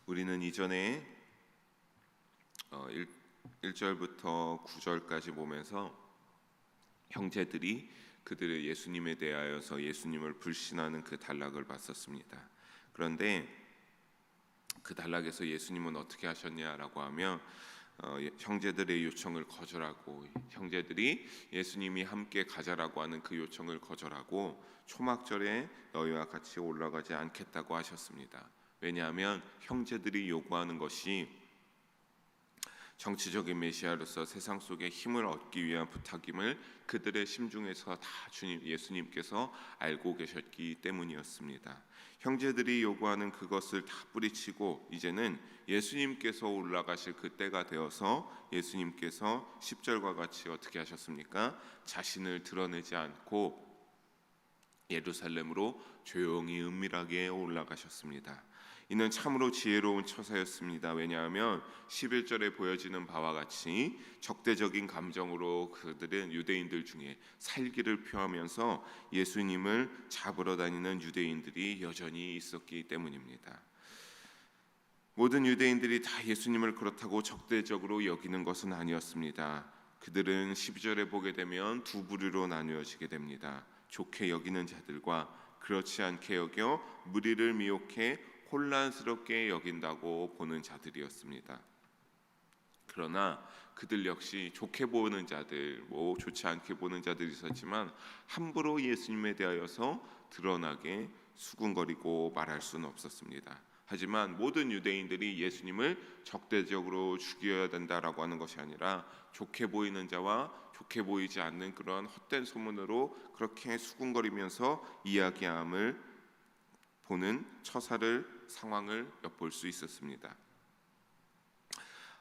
우리는 이전에 1절부터 9절까지 보면서 형제들이 그들의 예수님에 대하여서 예수님을 불신하는 그 단락을 봤었습니다. 그런데 그 단락에서 예수님은 어떻게 하셨냐라고 하면 형제들의 요청을 거절하고, 형제들이 예수님이 함께 가자라고 하는 그 요청을 거절하고 초막절에 너희와 같이 올라가지 않겠다고 하셨습니다. 왜냐하면 형제들이 요구하는 것이 정치적인 메시아로서 세상 속에 힘을 얻기 위한 부탁임을 그들의 심중에서 다 예수님께서 알고 계셨기 때문이었습니다. 형제들이 요구하는 그것을 다 뿌리치고 이제는 예수님께서 올라가실 그 때가 되어서 예수님께서 10절과 같이 어떻게 하셨습니까? 자신을 드러내지 않고 예루살렘으로 조용히 은밀하게 올라가셨습니다. 이는 참으로 지혜로운 처사였습니다. 왜냐하면 11절에 보여지는 바와 같이 적대적인 감정으로 그들은 유대인들 중에 살기를 표하면서 예수님을 잡으러 다니는 유대인들이 여전히 있었기 때문입니다. 모든 유대인들이 다 예수님을 그렇다고 적대적으로 여기는 것은 아니었습니다. 그들은 12절에 보게 되면 두 부류로 나누어지게 됩니다. 좋게 여기는 자들과 그렇지 않게 여겨 무리를 미혹해 혼란스럽게 여긴다고 보는 자들이었습니다. 그러나 그들 역시 좋게 보는 자들, 좋지 않게 보는 자들이 있었지만 함부로 예수님에 대하여서 드러나게 수군거리고 말할 수는 없었습니다. 하지만 모든 유대인들이 예수님을 적대적으로 죽여야 된다라고 하는 것이 아니라 좋게 보이는 자와 좋게 보이지 않는 그러한 헛된 소문으로 그렇게 수군거리면서 이야기함을 보는 상황을 엿볼 수 있었습니다.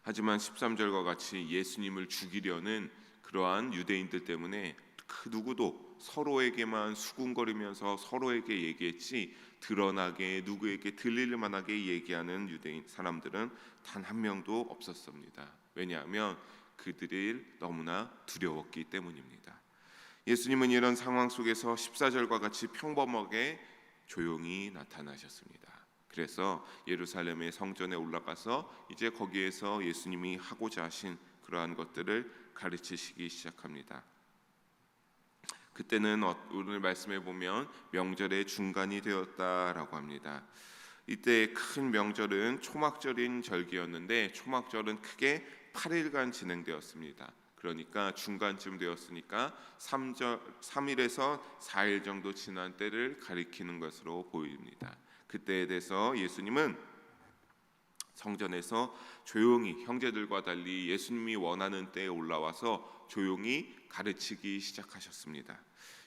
하지만 13절과 같이 예수님을 죽이려는 그러한 유대인들 때문에 그 누구도 서로에게만 수군거리면서 서로에게 얘기했지 드러나게 누구에게 들릴 만하게 얘기하는 유대인 사람들은 단 한 명도 없었습니다. 왜냐하면 그들이 너무나 두려웠기 때문입니다. 예수님은 이런 상황 속에서 14절과 같이 평범하게 조용히 나타나셨습니다. 그래서 예루살렘의 성전에 올라가서 이제 거기에서 예수님이 하고자 하신 그러한 것들을 가르치시기 시작합니다. 그때는 오늘 말씀에 보면 명절의 중간이 되었다라고 합니다. 이때 큰 명절은 초막절인 절기였는데 초막절은 크게 8일간 진행되었습니다. 그러니까 중간쯤 되었으니까 3일에서 4일 정도 지난 때를 가리키는 것으로 보입니다. 그때에 대해서 예수님은 성전에서 조용히 형제들과 달리 예수님이 원하는 때에 올라와서 조용히 가르치기 시작하셨습니다.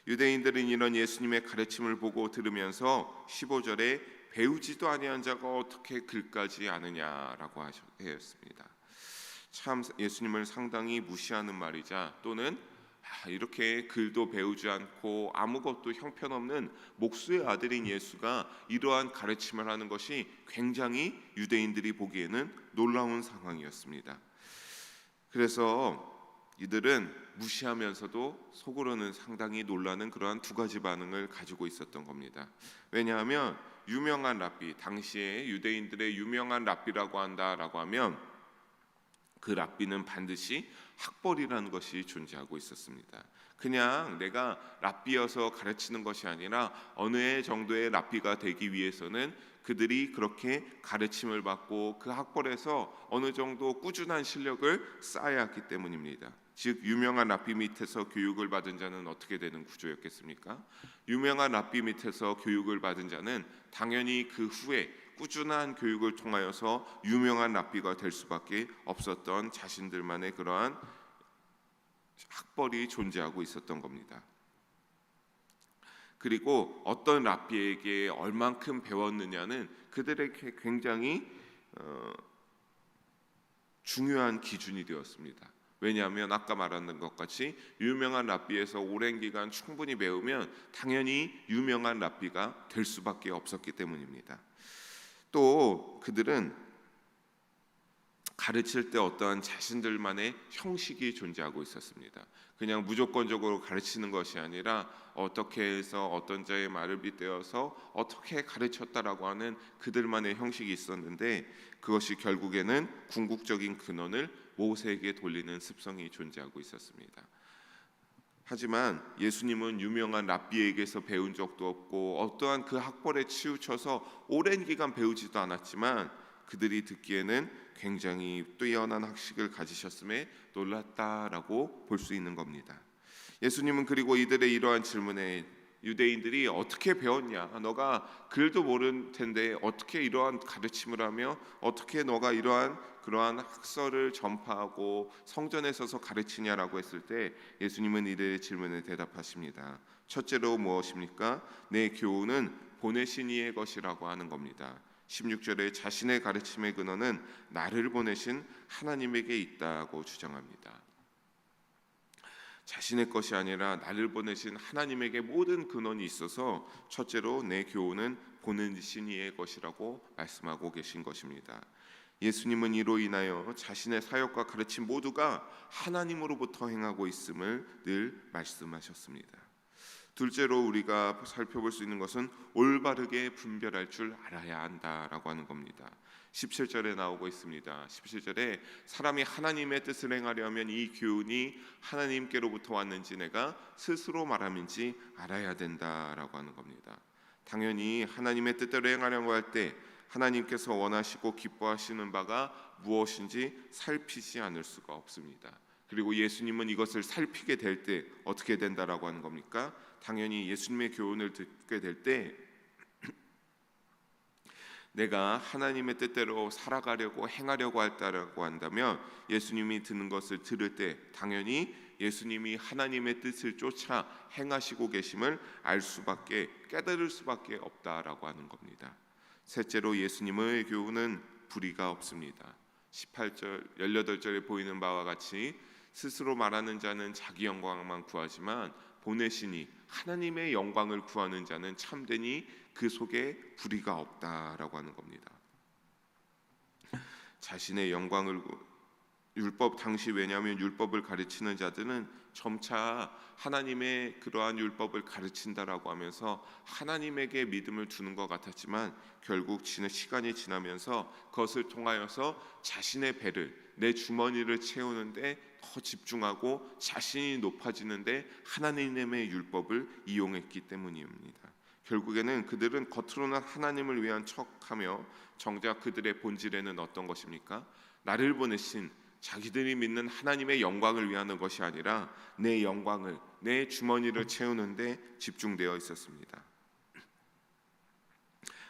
유대인들은 이런 예수님의 가르침을 보고 들으면서 15절에 배우지도 아니한 자가 어떻게 글까지 아느냐라고 하였습니다. 참 예수님을 상당히 무시하는 말이자 또는 이렇게 글도 배우지 않고 아무것도 형편없는 목수의 아들인 예수가 이러한 가르침을 하는 것이 굉장히 유대인들이 보기에는 놀라운 상황이었습니다. 그래서 이들은 무시하면서도 속으로는 상당히 놀라는 그러한 두 가지 반응을 가지고 있었던 겁니다. 왜냐하면 유명한 랍비, 당시에 유대인들의 유명한 랍비라고 한다라고 하면 그 랍비는 반드시 학벌이라는 것이 존재하고 있었습니다. 그냥 내가 랍비여서 가르치는 것이 아니라 어느 정도의 랍비가 되기 위해서는 그들이 그렇게 가르침을 받고 그 학벌에서 어느 정도 꾸준한 실력을 쌓아야 했기 때문입니다. 즉 유명한 랍비 밑에서 교육을 받은 자는 어떻게 되는 구조였겠습니까? 유명한 랍비 밑에서 교육을 받은 자는 당연히 그 후에 꾸준한 교육을 통하여서 유명한 랍비가 될 수밖에 없었던 자신들만의 그러한 학벌이 존재하고 있었던 겁니다. 그리고 어떤 랍비에게 얼만큼 배웠느냐는 그들에게 굉장히 중요한 기준이 되었습니다. 왜냐하면 아까 말한 것 같이 유명한 랍비에서 오랜 기간 충분히 배우면 당연히 유명한 랍비가 될 수밖에 없었기 때문입니다. 또 그들은 가르칠 때 어떠한 자신들만의 형식이 존재하고 있었습니다. 그냥 무조건적으로 가르치는 것이 아니라 어떻게 해서 어떤 자의 말을 빗대어서 어떻게 가르쳤다라고 하는 그들만의 형식이 있었는데, 그것이 결국에는 궁극적인 근원을 모세에게 돌리는 습성이 존재하고 있었습니다. 하지만 예수님은 유명한 랍비에게서 배운 적도 없고 어떠한 그 학벌에 치우쳐서 오랜 기간 배우지도 않았지만, 그들이 듣기에는 굉장히 뛰어난 학식을 가지셨음에 놀랐다라고 볼 수 있는 겁니다. 예수님은 그리고 이들의 이러한 질문에 유대인들이 어떻게 배웠냐, 너가 글도 모를 텐데 어떻게 이러한 가르침을 하며 어떻게 너가 그러한 학설을 전파하고 성전에 서서 가르치냐라고 했을 때, 예수님은 이들의 질문에 대답하십니다. 첫째로 무엇입니까? 내 교훈은 보내신 이의 것이라고 하는 겁니다. 16절에 자신의 가르침의 근원은 나를 보내신 하나님에게 있다고 주장합니다. 자신의 것이 아니라 나를 보내신 하나님에게 모든 근원이 있어서 첫째로 내 교훈은 보내신 이의 것이라고 말씀하고 계신 것입니다. 예수님은 이로 인하여 자신의 사역과 가르침 모두가 하나님으로부터 행하고 있음을 늘 말씀하셨습니다. 둘째로 우리가 살펴볼 수 있는 것은 올바르게 분별할 줄 알아야 한다라고 하는 겁니다. 17절에 나오고 있습니다. 17절에 사람이 하나님의 뜻을 행하려면 이 교훈이 하나님께로부터 왔는지 내가 스스로 말함인지 알아야 된다라고 하는 겁니다. 당연히 하나님의 뜻대로 행하려고 할 때 하나님께서 원하시고 기뻐하시는 바가 무엇인지 살피지 않을 수가 없습니다. 그리고 예수님은 이것을 살피게 될 때 어떻게 된다라고 하는 겁니까? 당연히 예수님의 교훈을 듣게 될 때 내가 하나님의 뜻대로 살아가려고 행하려고 할다라고 한다면, 예수님이 듣는 것을 들을 때 당연히 예수님이 하나님의 뜻을 쫓아 행하시고 계심을 알 수밖에, 깨달을 수밖에 없다라고 하는 겁니다. 셋째로 예수님의 교훈은 불의가 없습니다. 18절 18절에 보이는 바와 같이 스스로 말하는 자는 자기 영광만 구하지만 보내시니 하나님의 영광을 구하는 자는 참되니 그 속에 불의가 없다라고 하는 겁니다. 자신의 영광을 율법 당시, 왜냐하면 율법을 가르치는 자들은 점차 하나님의 그러한 율법을 가르친다라고 하면서 하나님에게 믿음을 두는 것 같았지만, 결국 시간이 지나면서 그것을 통하여서 자신의 배를, 내 주머니를 채우는데 더 집중하고 자신이 높아지는데 하나님의 율법을 이용했기 때문입니다. 결국에는 그들은 겉으로는 하나님을 위한 척하며 정작 그들의 본질에는 어떤 것입니까? 나를 보내신 자기들이 믿는 하나님의 영광을 위하는 것이 아니라 내 영광을, 내 주머니를 채우는데 집중되어 있었습니다.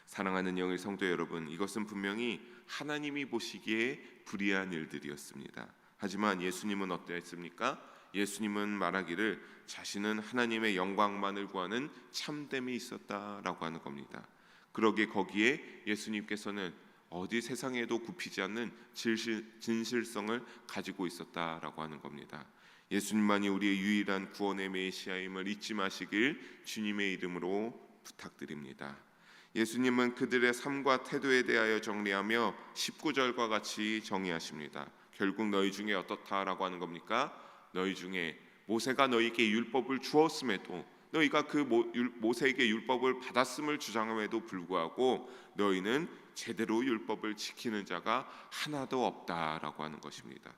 사랑하는 영의 성도 여러분, 이것은 분명히 하나님이 보시기에 불의한 일들이었습니다. 하지만 예수님은 어떠했습니까? 예수님은 말하기를 자신은 하나님의 영광만을 구하는 참됨이 있었다라고 하는 겁니다. 그러기에 거기에 예수님께서는 어디 세상에도 굽히지 않는 진실성을 가지고 있었다라고 하는 겁니다. 예수님만이 우리의 유일한 구원의 메시아임을 잊지 마시길 주님의 이름으로 부탁드립니다. 예수님은 그들의 삶과 태도에 대하여 정리하며 19절과 같이 정의하십니다. 결국 너희 중에 어떻다라고 하는 겁니까? 너희 중에 모세가 너희에게 율법을 주었음에도, 너희가 그 모세에게 율법을 받았음을 주장함에도 불구하고 너희는 제대로 율법을 지키는 자가 하나도 없다라고 하는 것입니다.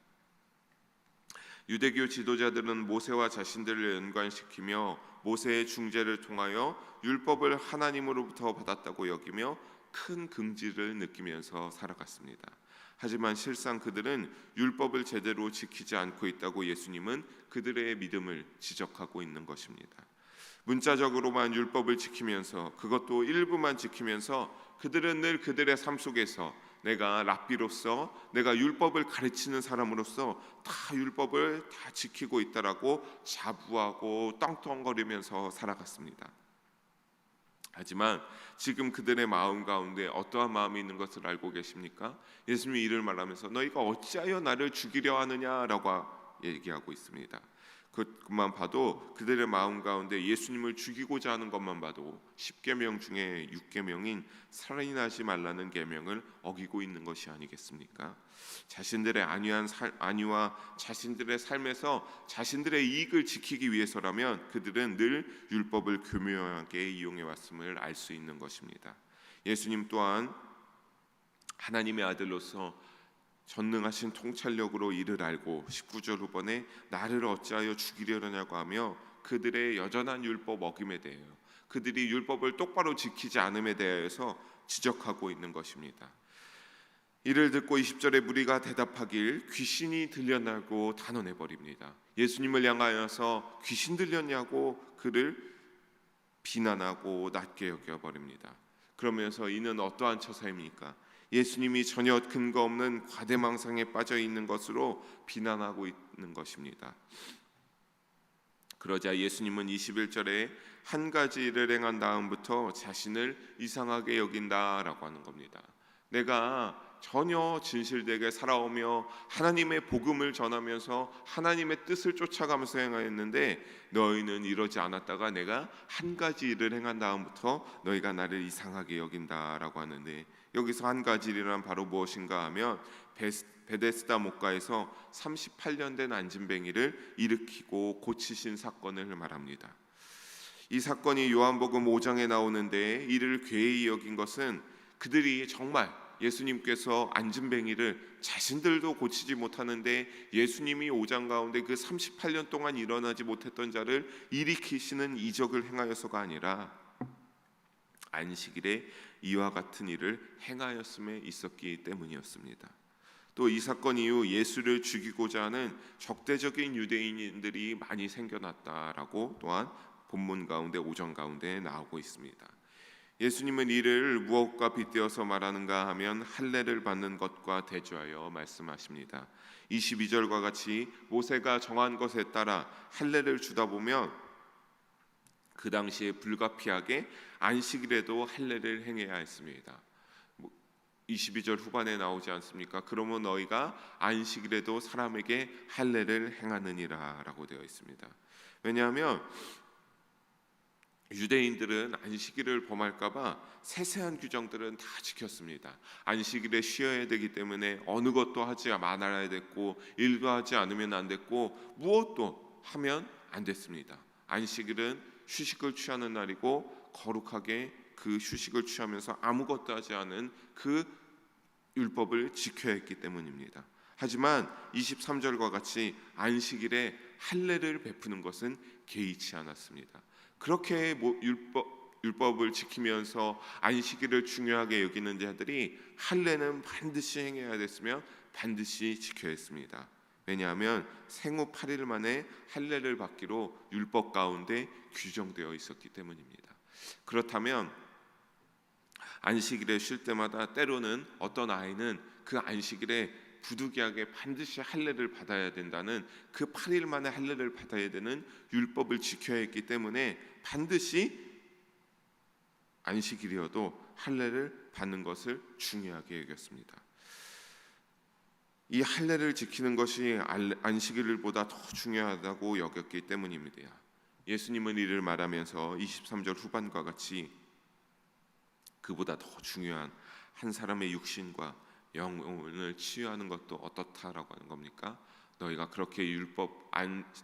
유대교 지도자들은 모세와 자신들을 연관시키며 모세의 중재를 통하여 율법을 하나님으로부터 받았다고 여기며 큰 긍지를 느끼면서 살아갔습니다. 하지만 실상 그들은 율법을 제대로 지키지 않고 있다고 예수님은 그들의 믿음을 지적하고 있는 것입니다. 문자적으로만 율법을 지키면서, 그것도 일부만 지키면서 그들은 늘 그들의 삶 속에서 내가 랍비로서, 내가 율법을 가르치는 사람으로서 다 율법을 다 지키고 있다라고 자부하고 떵떵거리면서 살아갔습니다. 하지만 지금 그들의 마음 가운데 어떠한 마음이 있는 것을 알고 계십니까? 예수님이 이를 말하면서 너희가 어찌하여 나를 죽이려 하느냐라고 얘기하고 있습니다. 그것만 봐도 그들의 마음 가운데 예수님을 죽이고자 하는 것만 봐도 10계명 중에 6계명인 살인하지 말라는 계명을 어기고 있는 것이 아니겠습니까? 자신들의 안위와 자신들의 삶에서 자신들의 이익을 지키기 위해서라면 그들은 늘 율법을 교묘하게 이용해 왔음을 알 수 있는 것입니다. 예수님 또한 하나님의 아들로서 전능하신 통찰력으로 이를 알고 19절 후반에 나를 어찌하여 죽이려느냐고 하며 그들의 여전한 율법 어김에 대하여, 그들이 율법을 똑바로 지키지 않음에 대하여서 지적하고 있는 것입니다. 이를 듣고 20절에 무리가 대답하길 귀신이 들렸냐고 단언해버립니다. 예수님을 향하여서 귀신 들렸냐고 그를 비난하고 낮게 여겨버립니다. 그러면서 이는 어떠한 처사입니까? 예수님이 전혀 근거 없는 과대망상에 빠져 있는 것으로 비난하고 있는 것입니다. 그러자 예수님은 21절에 한 가지 일을 행한 다음부터 자신을 이상하게 여긴다라고 하는 겁니다. 내가 전혀 진실되게 살아오며 하나님의 복음을 전하면서 하나님의 뜻을 쫓아가면서 행하였는데 너희는 이러지 않았다가 내가 한 가지 일을 행한 다음부터 너희가 나를 이상하게 여긴다라고 하는데, 여기서 한 가지 일이란 바로 무엇인가 하면 베데스다 목가에서 38년 된 안진뱅이를 일으키고 고치신 사건을 말합니다. 이 사건이 요한복음 5장에 나오는데 이를 괴히 여긴 것은 그들이 정말 예수님께서 안진뱅이를 자신들도 고치지 못하는데 예수님이 5장 가운데 그 38년 동안 일어나지 못했던 자를 일으키시는 이적을 행하여서가 아니라 안식일에 이와 같은 일을 행하였음에 있었기 때문이었습니다. 또 이 사건 이후 예수를 죽이고자 하는 적대적인 유대인들이 많이 생겨났다라고 또한 본문 가운데 5장 가운데 나오고 있습니다. 예수님은 이를 무엇과 빗대어서 말하는가 하면 할례를 받는 것과 대조하여 말씀하십니다. 22절과 같이 모세가 정한 것에 따라 할례를 주다 보면 그 당시에 불가피하게 안식일에도 할례를 행해야 했습니다. 22절 후반에 나오지 않습니까? 그러면 너희가 안식일에도 사람에게 할례를 행하느니라 라고 되어 있습니다. 왜냐하면 유대인들은 안식일을 범할까 봐 세세한 규정들은 다 지켰습니다. 안식일에 쉬어야 되기 때문에 어느 것도 하지 말아야 됐고 일도 하지 않으면 안 됐고 무엇도 하면 안 됐습니다. 안식일은 휴식을 취하는 날이고 거룩하게 그 휴식을 취하면서 아무것도 하지 않은 그 율법을 지켜야 했기 때문입니다. 하지만 23절과 같이 안식일에 할례를 베푸는 것은 개의치 않았습니다. 그렇게 율법을 지키면서 안식일을 중요하게 여기는 자들이 할례는 반드시 행해야 됐으며 반드시 지켜야 했습니다. 왜냐하면 생후 8일 만에 할례를 받기로 율법 가운데 규정되어 있었기 때문입니다. 그렇다면 안식일에 쉴 때마다 때로는 어떤 아이는 그 안식일에 부득이하게 반드시 할례를 받아야 된다는 그 8일 만에 할례를 받아야 되는 율법을 지켜야 했기 때문에 반드시 안식일이어도 할례를 받는 것을 중요하게 여겼습니다. 이 할례를 지키는 것이 안식일보다 더 중요하다고 여겼기 때문입니다. 예수님은 이를 말하면서 23절 후반과 같이 그보다 더 중요한 한 사람의 육신과 영혼을 치유하는 것도 어떻다라고 하는 겁니까? 너희가 그렇게 율법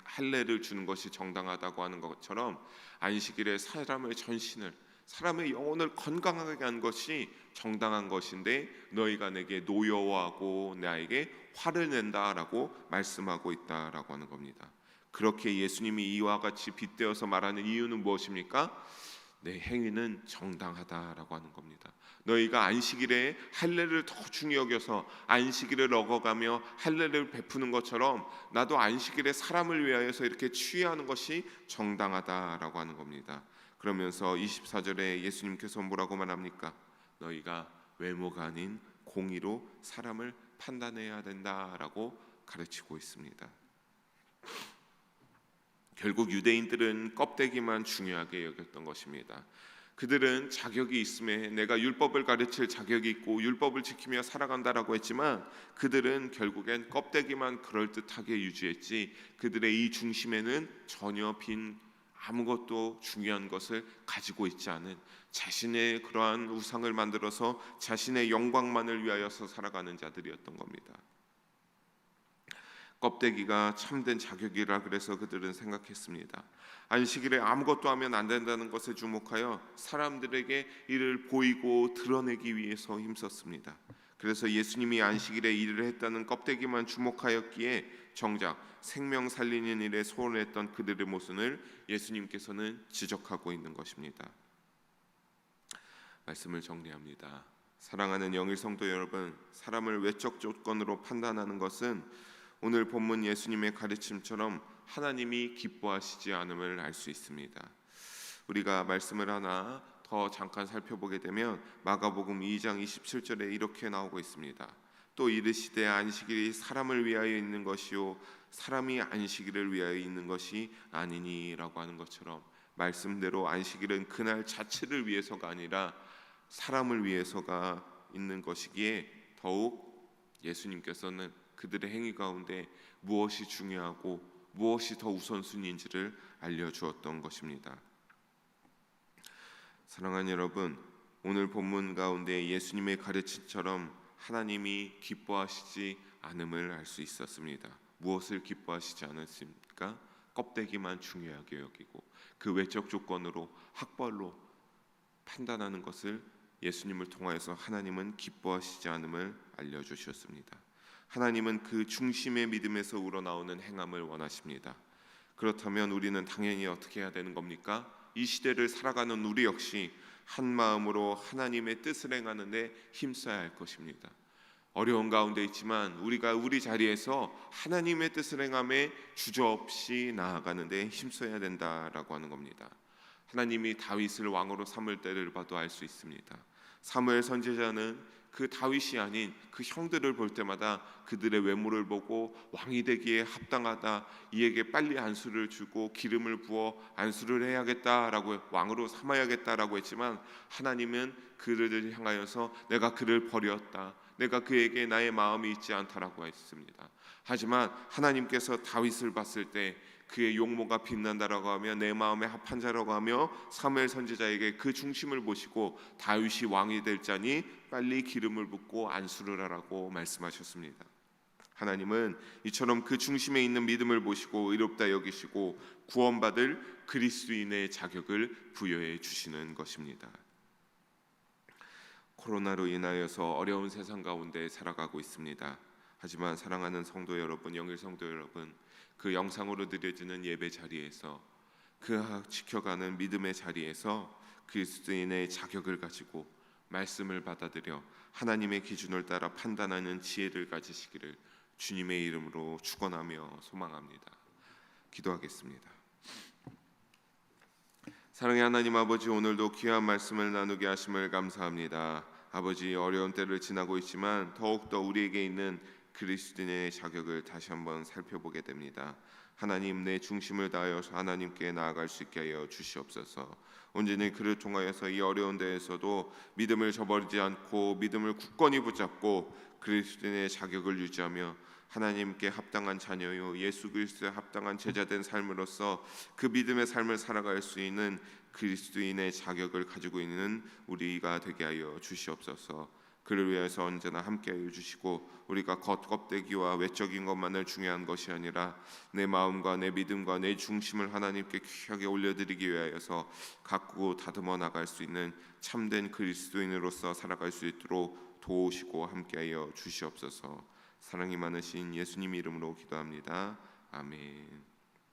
할례를 주는 것이 정당하다고 하는 것처럼 안식일에 사람의 전신을, 사람의 영혼을 건강하게 한 것이 정당한 것인데 너희가 내게 노여워하고 나에게 화를 낸다라고 말씀하고 있다라고 하는 겁니다. 그렇게 예수님이 이와 같이 빗대어서 말하는 이유는 무엇입니까? 내 행위는 정당하다라고 하는 겁니다. 너희가 안식일에 할례를 더 중히 여겨서 안식일을 어겨가며 할례를 베푸는 것처럼 나도 안식일에 사람을 위하여서 이렇게 취하는 것이 정당하다라고 하는 겁니다. 그러면서 24절에 예수님께서 뭐라고 말합니까? 너희가 외모가 아닌 공의로 사람을 판단해야 된다라고 가르치고 있습니다. 결국 유대인들은 껍데기만 중요하게 여겼던 것입니다. 그들은 자격이 있음에 내가 율법을 가르칠 자격이 있고 율법을 지키며 살아간다라고 했지만 그들은 결국엔 껍데기만 그럴듯하게 유지했지 그들의 이 중심에는 전혀 빈 아무것도 중요한 것을 가지고 있지 않은 자신의 그러한 우상을 만들어서 자신의 영광만을 위하여서 살아가는 자들이었던 겁니다. 껍데기가 참된 자격이라 그래서 그들은 생각했습니다. 안식일에 아무것도 하면 안 된다는 것에 주목하여 사람들에게 이를 보이고 드러내기 위해서 힘썼습니다. 그래서 예수님이 안식일에 일을 했다는 껍데기만 주목하였기에 정작 생명 살리는 일에 소홀했던 그들의 모습을 예수님께서는 지적하고 있는 것입니다. 말씀을 정리합니다. 사랑하는 영일 성도 여러분, 사람을 외적 조건으로 판단하는 것은 오늘 본문 예수님의 가르침처럼 하나님이 기뻐하시지 않음을 알 수 있습니다. 우리가 말씀을 하나 더 잠깐 살펴보게 되면 마가복음 2장 27절에 이렇게 나오고 있습니다. 또 이르시되 안식일이 사람을 위하여 있는 것이요 사람이 안식일을 위하여 있는 것이 아니니라고 하는 것처럼 말씀대로 안식일은 그날 자체를 위해서가 아니라 사람을 위해서가 있는 것이기에 더욱 예수님께서는 그들의 행위 가운데 무엇이 중요하고 무엇이 더 우선순위인지를 알려주었던 것입니다. 사랑하는 여러분, 오늘 본문 가운데 예수님의 가르침처럼 하나님이 기뻐하시지 않음을 알 수 있었습니다. 무엇을 기뻐하시지 않았습니까? 껍데기만 중요하게 여기고 그 외적 조건으로 학벌로 판단하는 것을 예수님을 통하여서 하나님은 기뻐하시지 않음을 알려주셨습니다. 하나님은 그 중심의 믿음에서 우러나오는 행함을 원하십니다. 그렇다면 우리는 당연히 어떻게 해야 되는 겁니까? 이 시대를 살아가는 우리 역시 한 마음으로 하나님의 뜻을 행하는 데 힘써야 할 것입니다. 어려운 가운데 있지만 우리가 우리 자리에서 하나님의 뜻을 행함에 주저없이 나아가는 데 힘써야 된다라고 하는 겁니다. 하나님이 다윗을 왕으로 삼을 때를 봐도 알 수 있습니다. 사무엘 선지자는 그 다윗이 아닌 그 형들을 볼 때마다 그들의 외모를 보고 왕이 되기에 합당하다, 이에게 빨리 안수를 주고 기름을 부어 안수를 해야겠다라고, 왕으로 삼아야겠다라고 했지만 하나님은 그들을 향하여서 내가 그를 버렸다, 내가 그에게 나의 마음이 있지 않다라고 했습니다. 하지만 하나님께서 다윗을 봤을 때 그의 용모가 빛난다라고 하며 내 마음에 합한 자라고 하며 사무엘 선지자에게 그 중심을 보시고 다윗이 왕이 될 자니 빨리 기름을 붓고 안수를 하라고 말씀하셨습니다. 하나님은 이처럼 그 중심에 있는 믿음을 보시고 의롭다 여기시고 구원받을 그리스도인의 자격을 부여해 주시는 것입니다. 코로나로 인하여서 어려운 세상 가운데 살아가고 있습니다. 하지만 사랑하는 성도 여러분, 영일 성도 여러분, 그 영상으로 드려지는 예배 자리에서 그 지켜가는 믿음의 자리에서 그리스도인의 자격을 가지고 말씀을 받아들여 하나님의 기준을 따라 판단하는 지혜를 가지시기를 주님의 이름으로 축원하며 소망합니다. 기도하겠습니다. 사랑의 하나님 아버지, 오늘도 귀한 말씀을 나누게 하심을 감사합니다. 아버지, 어려운 때를 지나고 있지만 더욱더 우리에게 있는 그리스도인의 자격을 다시 한번 살펴보게 됩니다. 하나님, 내 중심을 다하여서 하나님께 나아갈 수 있게 하여 주시옵소서. 온전히 그를 통하여서 이 어려운 데에서도 믿음을 저버리지 않고 믿음을 굳건히 붙잡고 그리스도인의 자격을 유지하며 하나님께 합당한 자녀요 예수 그리스도에 합당한 제자된 삶으로서 그 믿음의 삶을 살아갈 수 있는 그리스도인의 자격을 가지고 있는 우리가 되게 하여 주시옵소서. 그를 위해서 언제나 함께하여 주시고 우리가 겉껍데기와 외적인 것만을 중요한 것이 아니라 내 마음과 내 믿음과 내 중심을 하나님께 귀하게 올려드리기 위하여서 가꾸고 다듬어 나갈 수 있는 참된 그리스도인으로서 살아갈 수 있도록 도우시고 함께하여 주시옵소서. 사랑이 많으신 예수님 이름으로 기도합니다. 아멘.